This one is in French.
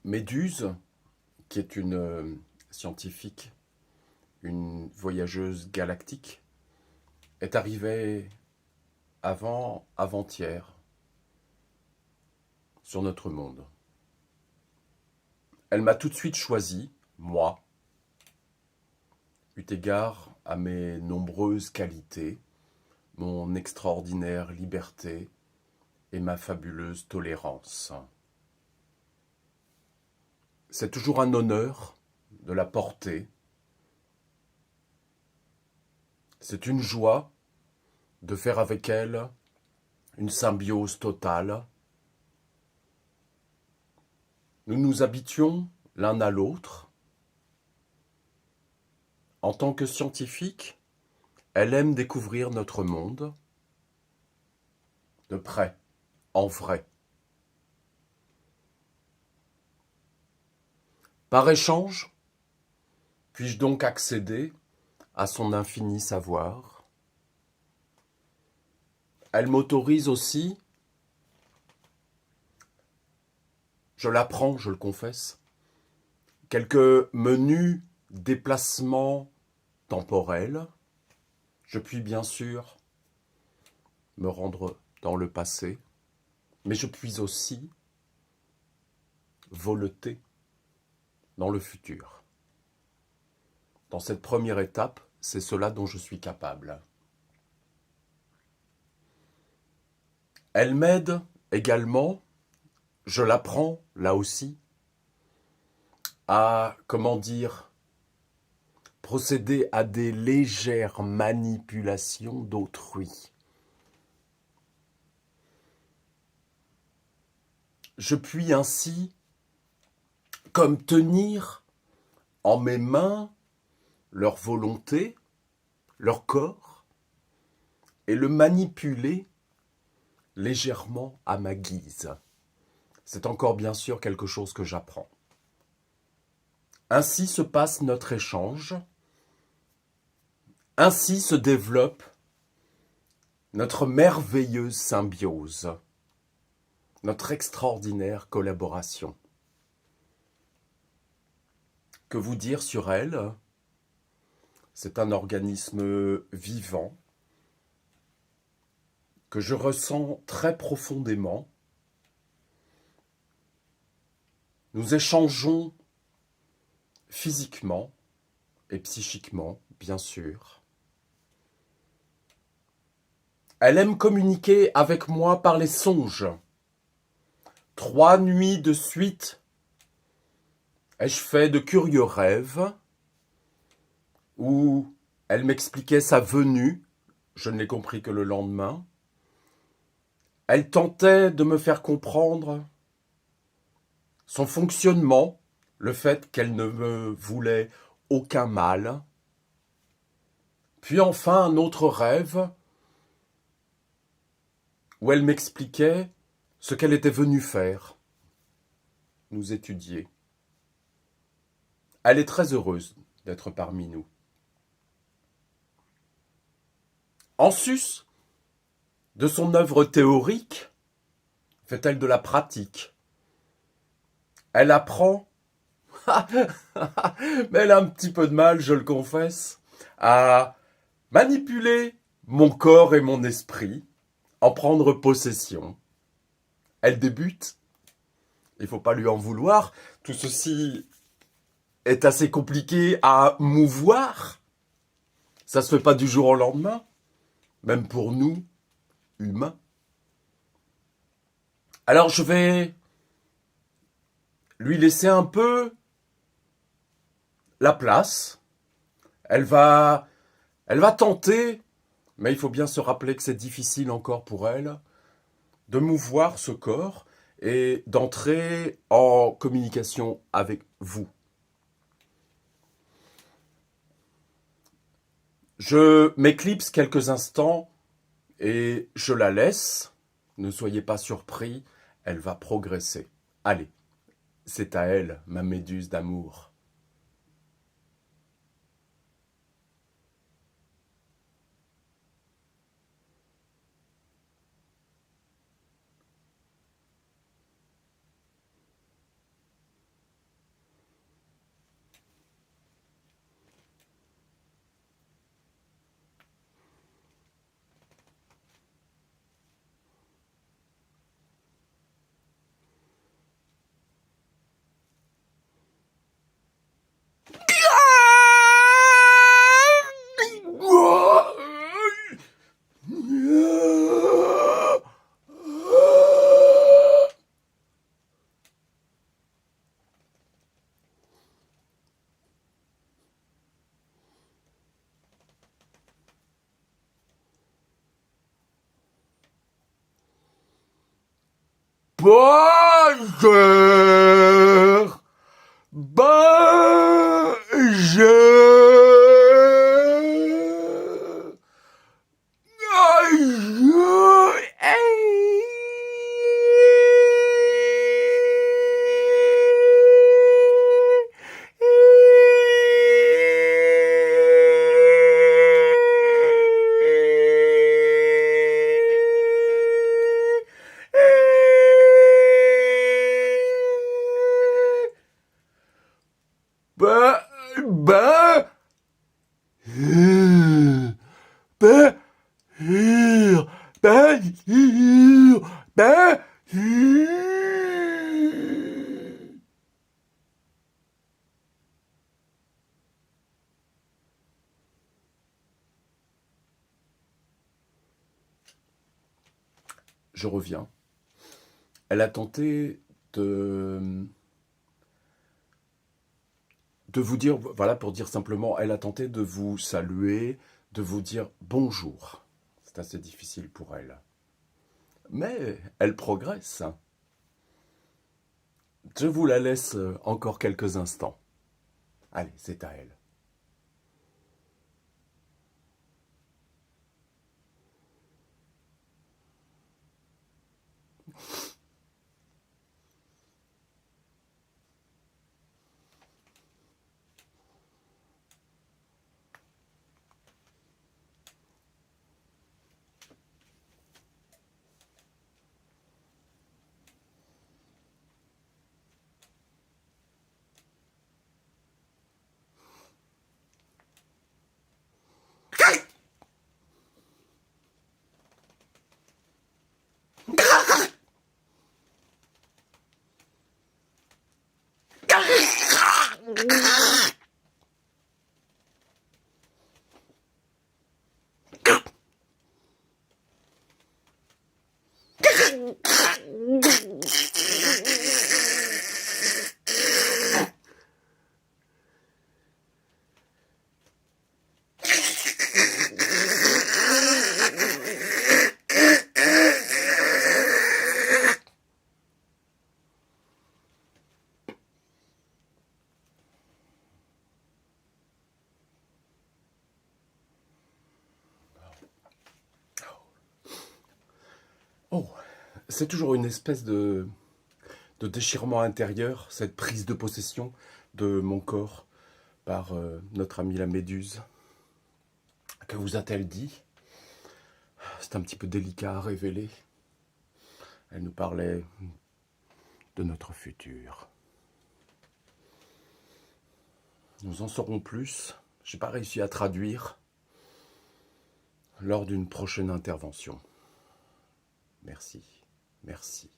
Méduse, qui est une scientifique, une voyageuse galactique, est arrivée avant-hier sur notre monde. Elle m'a tout de suite choisi, moi, eu égard à mes nombreuses qualités, mon extraordinaire liberté et ma fabuleuse tolérance. C'est toujours un honneur de la porter. C'est une joie de faire avec elle une symbiose totale. Nous nous habituons l'un à l'autre. En tant que scientifique, elle aime découvrir notre monde de près, en vrai. Par échange, puis-je donc accéder à son infini savoir? Elle m'autorise aussi, je l'apprends, je le confesse, quelques menus déplacements temporels. Je puis bien sûr me rendre dans le passé, mais je puis aussi voleter dans le futur. Dans cette première étape, c'est cela dont je suis capable. Elle m'aide également, je l'apprends là aussi, à, procéder à des légères manipulations d'autrui. Je puis ainsi, comme tenir en mes mains leur volonté, leur corps, et le manipuler légèrement à ma guise. C'est encore bien sûr quelque chose que j'apprends. Ainsi se passe notre échange, ainsi se développe notre merveilleuse symbiose, notre extraordinaire collaboration. Que vous dire sur elle? C'est un organisme vivant que je ressens très profondément. Nous échangeons physiquement et psychiquement, bien sûr. Elle aime communiquer avec moi par les songes. 3 nuits de suite, ai-je fait de curieux rêves où elle m'expliquait sa venue, je ne l'ai compris que le lendemain. Elle tentait de me faire comprendre son fonctionnement, le fait qu'elle ne me voulait aucun mal. Puis enfin un autre rêve où elle m'expliquait ce qu'elle était venue faire, nous étudier. Elle est très heureuse d'être parmi nous. En sus de son œuvre théorique, fait-elle de la pratique. Elle apprend, mais elle a un petit peu de mal, je le confesse, à manipuler mon corps et mon esprit, en prendre possession. Elle débute, il ne faut pas lui en vouloir, tout ceci est assez compliqué à mouvoir, ça se fait pas du jour au lendemain, même pour nous, humains. Alors je vais lui laisser un peu la place. Elle va tenter, mais il faut bien se rappeler que c'est difficile encore pour elle, de mouvoir ce corps et d'entrer en communication avec vous. Je m'éclipse quelques instants et je la laisse. Ne soyez pas surpris, elle va progresser. Allez, c'est à elle, ma méduse d'amour. Bonjour. Bonjour. Bonjour. Bah, bah, bah, bah, bah, Je reviens. Elle a tenté de vous dire, voilà, pour dire simplement, elle a tenté de vous saluer, de vous dire bonjour. C'est assez difficile pour elle. Mais elle progresse. Je vous la laisse encore quelques instants. Allez, c'est à elle. Oh, c'est toujours une espèce de déchirement intérieur, cette prise de possession de mon corps par notre amie la méduse. Que vous a-t-elle dit? C'est un petit peu délicat à révéler. Elle nous parlait de notre futur. Nous en saurons plus. J'ai pas réussi à traduire lors d'une prochaine intervention. Merci, merci.